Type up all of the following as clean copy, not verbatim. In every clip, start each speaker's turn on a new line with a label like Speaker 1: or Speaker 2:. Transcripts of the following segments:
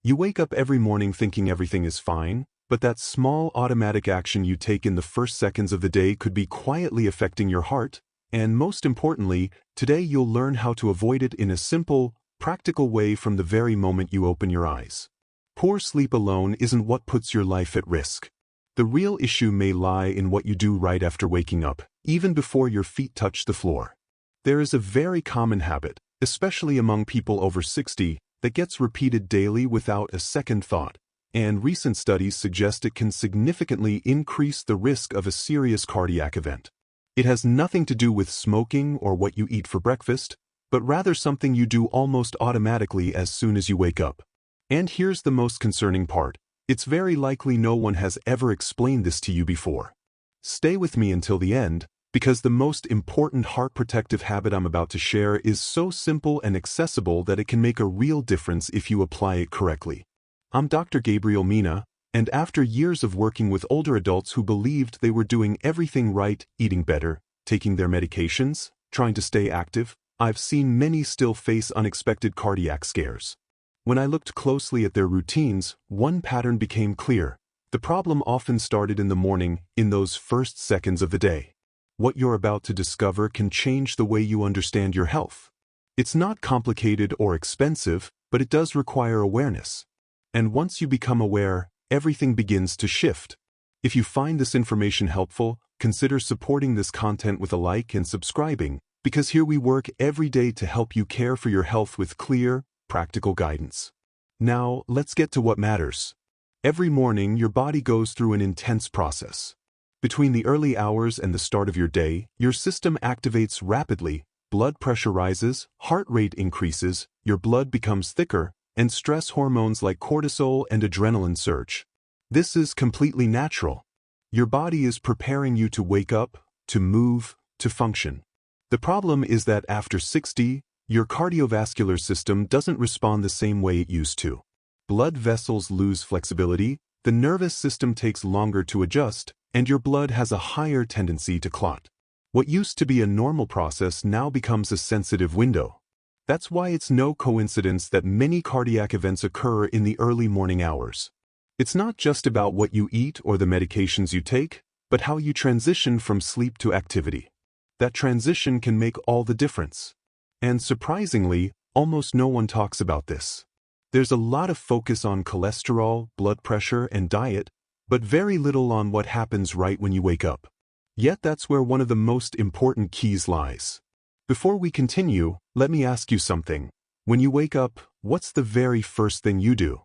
Speaker 1: You wake up every morning thinking everything is fine, but that small automatic action you take in the first seconds of the day could be quietly affecting your heart, and most importantly, today you'll learn how to avoid it in a simple, practical way from the very moment you open your eyes. Poor sleep alone isn't what puts your life at risk. The real issue may lie in what you do right after waking up, even before your feet touch the floor. There is a very common habit, especially among people over 60, that gets repeated daily without a second thought, and recent studies suggest it can significantly increase the risk of a serious cardiac event. It has nothing to do with smoking or what you eat for breakfast, but rather something you do almost automatically as soon as you wake up. And here's the most concerning part. It's very likely no one has ever explained this to you before. Stay with me until the end, because the most important heart protective habit I'm about to share is so simple and accessible that it can make a real difference if you apply it correctly. I'm Dr. Gabriel Mena, and after years of working with older adults who believed they were doing everything right, eating better, taking their medications, trying to stay active, I've seen many still face unexpected cardiac scares. When I looked closely at their routines, one pattern became clear. The problem often started in the morning, in those first seconds of the day. What you're about to discover can change the way you understand your health. It's not complicated or expensive, but it does require awareness. And once you become aware, everything begins to shift. If you find this information helpful, consider supporting this content with a like and subscribing, because here we work every day to help you care for your health with clear, practical guidance. Now, let's get to what matters. Every morning, your body goes through an intense process. Between the early hours and the start of your day, your system activates rapidly, blood pressure rises, heart rate increases, your blood becomes thicker, and stress hormones like cortisol and adrenaline surge. This is completely natural. Your body is preparing you to wake up, to move, to function. The problem is that after 60, your cardiovascular system doesn't respond the same way it used to. Blood vessels lose flexibility, the nervous system takes longer to adjust, and your blood has a higher tendency to clot. What used to be a normal process now becomes a sensitive window. That's why it's no coincidence that many cardiac events occur in the early morning hours. It's not just about what you eat or the medications you take, but how you transition from sleep to activity. That transition can make all the difference. And surprisingly, almost no one talks about this. There's a lot of focus on cholesterol, blood pressure, and diet, but very little on what happens right when you wake up. Yet that's where one of the most important keys lies. Before we continue, let me ask you something. When you wake up, what's the very first thing you do?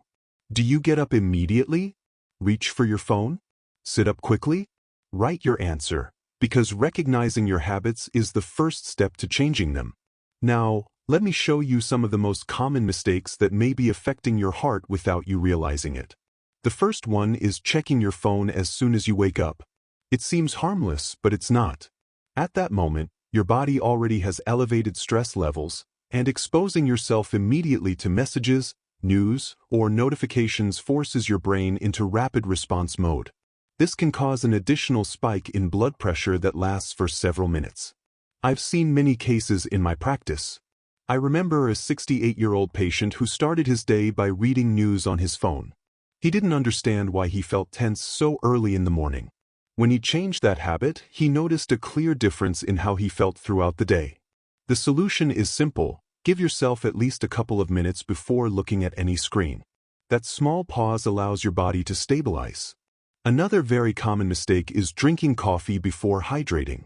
Speaker 1: Do you get up immediately? Reach for your phone? Sit up quickly? Write your answer, because recognizing your habits is the first step to changing them. Now, let me show you some of the most common mistakes that may be affecting your heart without you realizing it. The first one is checking your phone as soon as you wake up. It seems harmless, but it's not. At that moment, your body already has elevated stress levels, and exposing yourself immediately to messages, news, or notifications forces your brain into rapid response mode. This can cause an additional spike in blood pressure that lasts for several minutes. I've seen many cases in my practice. I remember a 68-year-old patient who started his day by reading news on his phone. He didn't understand why he felt tense so early in the morning. When he changed that habit, he noticed a clear difference in how he felt throughout the day. The solution is simple. Give yourself at least a couple of minutes before looking at any screen. That small pause allows your body to stabilize. Another very common mistake is drinking coffee before hydrating.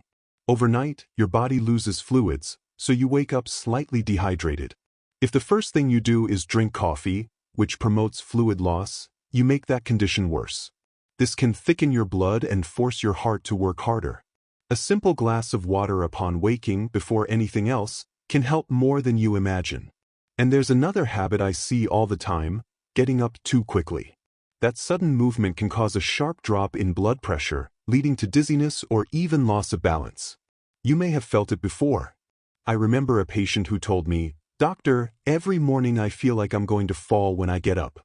Speaker 1: Overnight, your body loses fluids, so you wake up slightly dehydrated. If the first thing you do is drink coffee, which promotes fluid loss, you make that condition worse. This can thicken your blood and force your heart to work harder. A simple glass of water upon waking before anything else can help more than you imagine. And there's another habit I see all the time, getting up too quickly. That sudden movement can cause a sharp drop in blood pressure, leading to dizziness or even loss of balance. You may have felt it before. I remember a patient who told me, "Doctor, every morning I feel like I'm going to fall when I get up."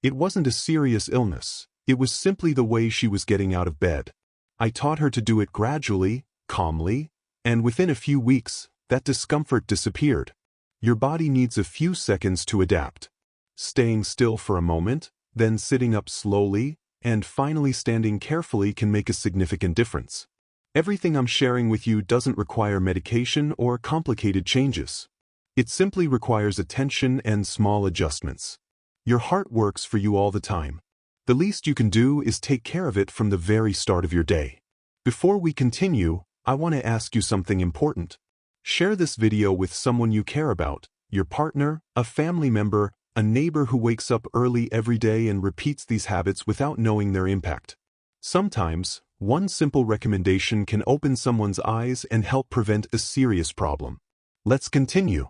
Speaker 1: It wasn't a serious illness. It was simply the way she was getting out of bed. I taught her to do it gradually, calmly, and within a few weeks, that discomfort disappeared. Your body needs a few seconds to adapt. Staying still for a moment, then sitting up slowly, and finally standing carefully can make a significant difference. Everything I'm sharing with you doesn't require medication or complicated changes. It simply requires attention and small adjustments. Your heart works for you all the time. The least you can do is take care of it from the very start of your day. Before we continue, I want to ask you something important. Share this video with someone you care about, your partner, a family member, a neighbor who wakes up early every day and repeats these habits without knowing their impact. Sometimes, one simple recommendation can open someone's eyes and help prevent a serious problem. Let's continue.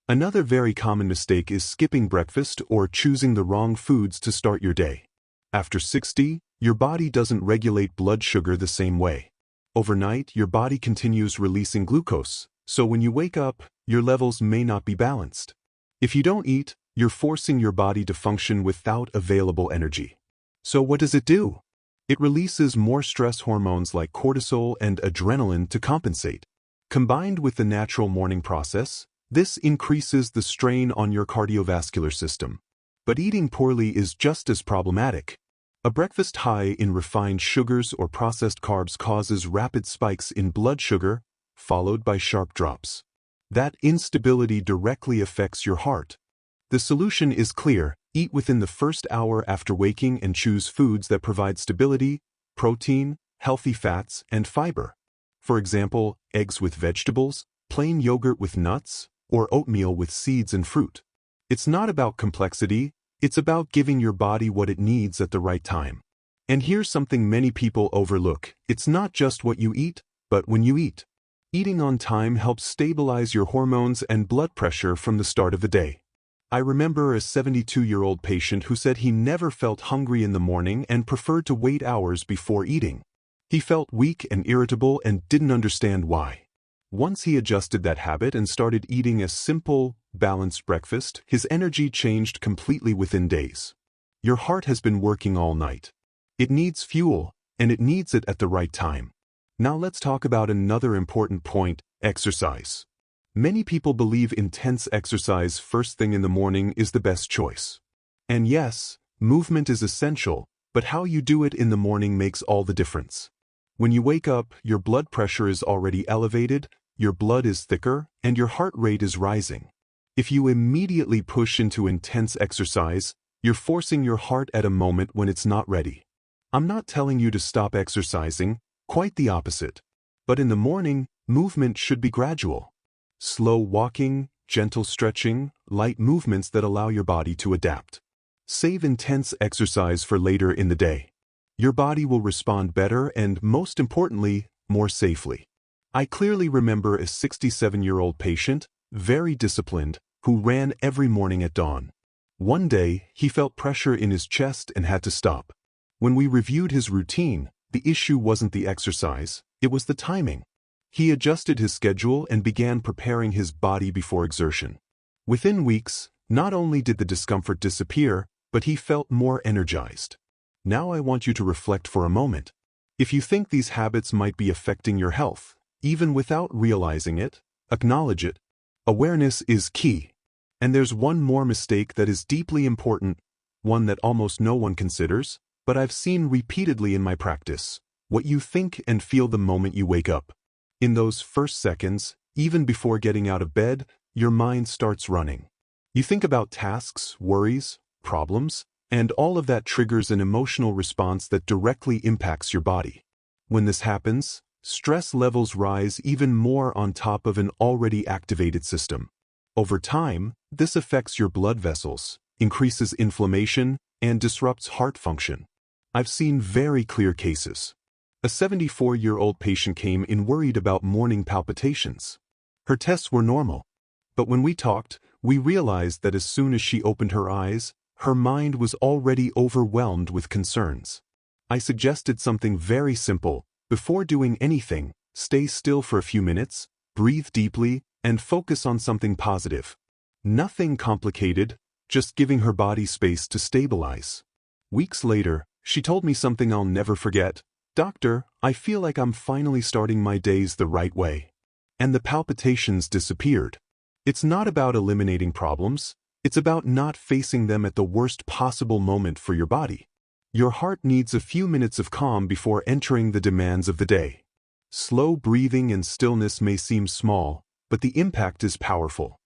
Speaker 1: Another very common mistake is skipping breakfast or choosing the wrong foods to start your day. After 60, your body doesn't regulate blood sugar the same way. Overnight, your body continues releasing glucose, so when you wake up, your levels may not be balanced. If you don't eat, you're forcing your body to function without available energy. So what does it do? It releases more stress hormones like cortisol and adrenaline to compensate. Combined with the natural morning process, this increases the strain on your cardiovascular system. But eating poorly is just as problematic. A breakfast high in refined sugars or processed carbs causes rapid spikes in blood sugar, followed by sharp drops. That instability directly affects your heart. The solution is clear: eat within the first hour after waking and choose foods that provide stability, protein, healthy fats, and fiber. For example, eggs with vegetables, plain yogurt with nuts, or oatmeal with seeds and fruit. It's not about complexity, it's about giving your body what it needs at the right time. And here's something many people overlook: it's not just what you eat, but when you eat. Eating on time helps stabilize your hormones and blood pressure from the start of the day. I remember a 72-year-old patient who said he never felt hungry in the morning and preferred to wait hours before eating. He felt weak and irritable and didn't understand why. Once he adjusted that habit and started eating a simple, balanced breakfast, his energy changed completely within days. Your heart has been working all night. It needs fuel, and it needs it at the right time. Now let's talk about another important point: exercise. Many people believe intense exercise first thing in the morning is the best choice. And yes, movement is essential, but how you do it in the morning makes all the difference. When you wake up, your blood pressure is already elevated, your blood is thicker, and your heart rate is rising. If you immediately push into intense exercise, you're forcing your heart at a moment when it's not ready. I'm not telling you to stop exercising, quite the opposite. But in the morning, movement should be gradual. Slow walking, gentle stretching, light movements that allow your body to adapt. Save intense exercise for later in the day. Your body will respond better and, most importantly, more safely. I clearly remember a 67-year-old patient, very disciplined, who ran every morning at dawn. One day, he felt pressure in his chest and had to stop. When we reviewed his routine, the issue wasn't the exercise, it was the timing. He adjusted his schedule and began preparing his body before exertion. Within weeks, not only did the discomfort disappear, but he felt more energized. Now I want you to reflect for a moment. If you think these habits might be affecting your health, even without realizing it, acknowledge it. Awareness is key. And there's one more mistake that is deeply important, one that almost no one considers, but I've seen repeatedly in my practice: what you think and feel the moment you wake up. In those first seconds, even before getting out of bed, your mind starts running. You think about tasks, worries, problems, and all of that triggers an emotional response that directly impacts your body. When this happens, stress levels rise even more on top of an already activated system. Over time, this affects your blood vessels, increases inflammation, and disrupts heart function. I've seen very clear cases. A 74-year-old patient came in worried about morning palpitations. Her tests were normal. But when we talked, we realized that as soon as she opened her eyes, her mind was already overwhelmed with concerns. I suggested something very simple: before doing anything, stay still for a few minutes, breathe deeply, and focus on something positive. Nothing complicated, just giving her body space to stabilize. Weeks later, she told me something I'll never forget: "Doctor, I feel like I'm finally starting my days the right way." And the palpitations disappeared. It's not about eliminating problems, It's about not facing them at the worst possible moment for your body. Your heart needs a few minutes of calm before entering the demands of the day. Slow breathing and stillness may seem small, but the impact is powerful.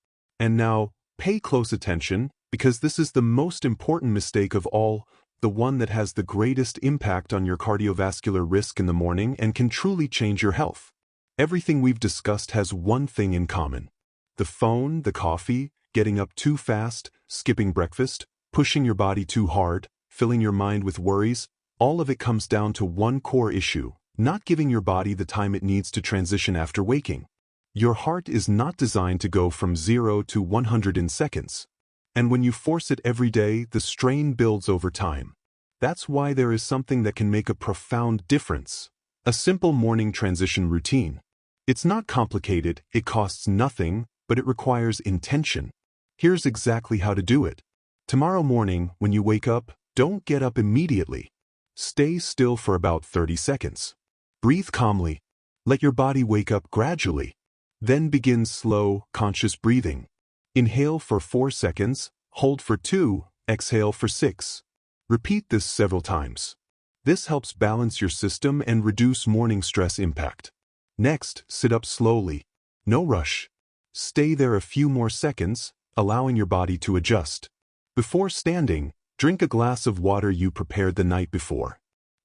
Speaker 1: And now, pay close attention, because this is the most important mistake of all, the one that has the greatest impact on your cardiovascular risk in the morning and can truly change your health. Everything we've discussed has one thing in common. The phone, the coffee, getting up too fast, skipping breakfast, pushing your body too hard, filling your mind with worries, all of it comes down to one core issue: not giving your body the time it needs to transition after waking. Your heart is not designed to go from 0 to 100 in seconds. And when you force it every day, the strain builds over time. That's why there is something that can make a profound difference: a simple morning transition routine. It's not complicated, it costs nothing, but it requires intention. Here's exactly how to do it. Tomorrow morning, when you wake up, don't get up immediately. Stay still for about 30 seconds. Breathe calmly. Let your body wake up gradually. Then begin slow, conscious breathing. Inhale for 4 seconds, hold for 2, exhale for 6. Repeat this several times. This helps balance your system and reduce morning stress impact. Next, sit up slowly. No rush. Stay there a few more seconds, allowing your body to adjust. Before standing, drink a glass of water you prepared the night before.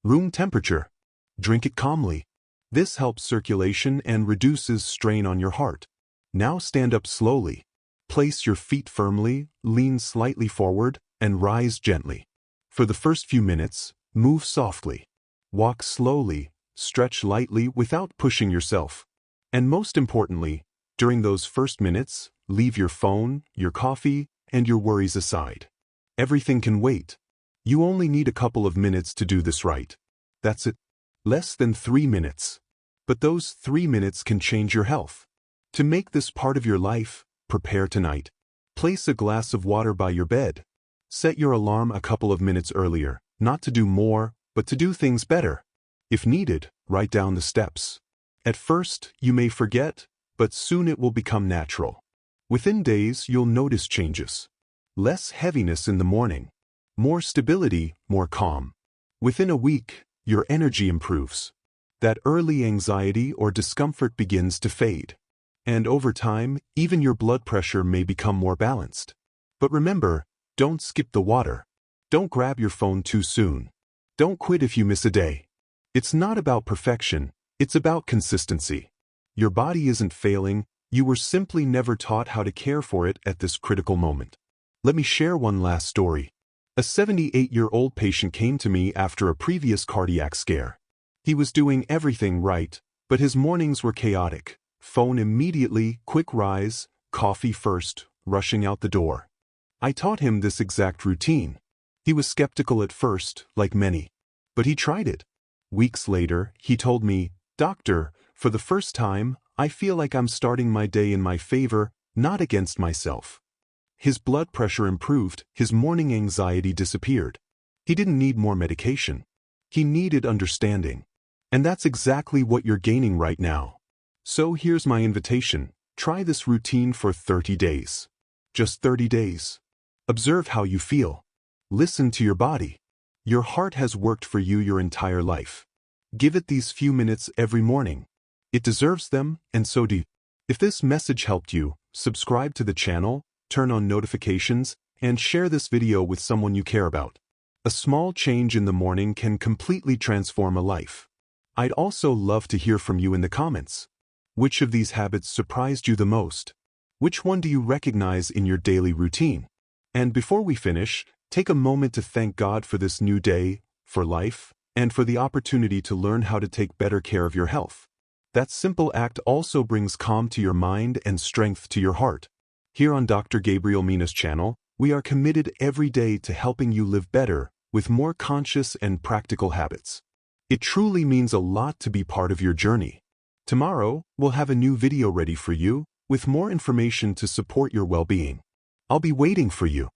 Speaker 1: Room temperature. Drink it calmly. This helps circulation and reduces strain on your heart. Now stand up slowly. Place your feet firmly, lean slightly forward, and rise gently. For the first few minutes, move softly. Walk slowly, stretch lightly without pushing yourself. And most importantly, during those first minutes, leave your phone, your coffee, and your worries aside. Everything can wait. You only need a couple of minutes to do this right. That's it. Less than 3 minutes. But those 3 minutes can change your health. To make this part of your life, prepare tonight. Place a glass of water by your bed. Set your alarm a couple of minutes earlier, not to do more, but to do things better. If needed, write down the steps. At first, you may forget, but soon it will become natural. Within days, you'll notice changes. Less heaviness in the morning. More stability, more calm. Within a week, your energy improves. That early anxiety or discomfort begins to fade. And over time, even your blood pressure may become more balanced. But remember, don't skip the water. Don't grab your phone too soon. Don't quit if you miss a day. It's not about perfection, it's about consistency. Your body isn't failing, you were simply never taught how to care for it at this critical moment. Let me share one last story. A 78-year-old patient came to me after a previous cardiac scare. He was doing everything right, but his mornings were chaotic. Phone immediately, quick rise, coffee first, rushing out the door. I taught him this exact routine. He was skeptical at first, like many. But he tried it. Weeks later, he told me, "Doctor, for the first time, I feel like I'm starting my day in my favor, not against myself." His blood pressure improved, his morning anxiety disappeared. He didn't need more medication. He needed understanding. And that's exactly what you're gaining right now. So here's my invitation. Try this routine for 30 days. Just 30 days. Observe how you feel. Listen to your body. Your heart has worked for you your entire life. Give it these few minutes every morning. It deserves them, and so do you. If this message helped you, subscribe to the channel, turn on notifications, and share this video with someone you care about. A small change in the morning can completely transform a life. I'd also love to hear from you in the comments. Which of these habits surprised you the most? Which one do you recognize in your daily routine? And before we finish, take a moment to thank God for this new day, for life, and for the opportunity to learn how to take better care of your health. That simple act also brings calm to your mind and strength to your heart. Here on Dr. Gabriel Mena's channel, we are committed every day to helping you live better, with more conscious and practical habits. It truly means a lot to be part of your journey. Tomorrow, we'll have a new video ready for you, with more information to support your well-being. I'll be waiting for you.